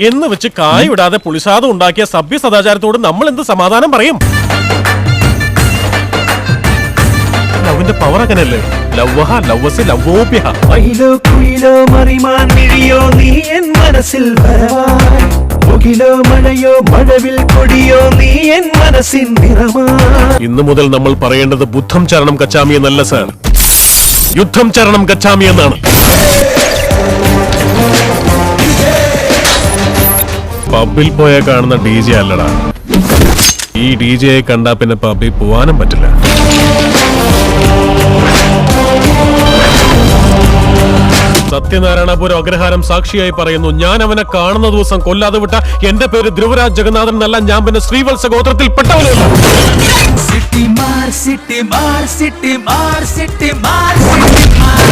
എന്ന് വെച്ച് കായിടാതെ പുളിസാദം ഉണ്ടാക്കിയ സഭ്യ സദാചാരത്തോട് നമ്മൾ എന്ത് സമാധാനം പറയും? ലവിന്റെ പവർ അങ്ങനല്ലേ? ലവ്വഹ ലവ്വസ് ലവ്വോപ്യഹ. മയിലോ കുയിലോ മറിമാൻ മിഴിയോ നീ എൻ മനസ്സിൽ വരവായി. മുകിലോ മഴയോ മഴവിൽ കൊടിയോ നീ എൻ മനസ്സിൻ നിറമായി. ഇന്നു മുതൽ നമ്മൾ പറയേണ്ടത് ബുദ്ധം ചരണം ഗച്ഛാമി എന്നല്ല സാർ, യുദ്ധം ചരണം ഗച്ഛാമി എന്നാണ്. പബ്ബിൽ പോയാ കാണുന്ന DJ അല്ലടാ. ഈ DJയെ കണ്ടാ പിന്നെ പബ്ബിൽ പോവാനും പറ്റില്ല. സത്യനാരായണപുരം അഗ്രഹാരം സാക്ഷിയായി പറയുന്നു, ഞാൻ അവനെ കാണുന്ന ദിവസം കൊല്ലാതെ വിട്ട എന്റെ പേര് ധ്രുവരാജ് ജഗന്നാഥൻ എന്നല്ല, ഞാൻ പിന്നെ ശ്രീവത്സ ഗോത്രത്തിൽ പെട്ടവനല്ല. സിട്ടി മാർ സിട്ടി മാർ സിട്ടി മാർ സിട്ടി മാർ സിട്ടി മാർ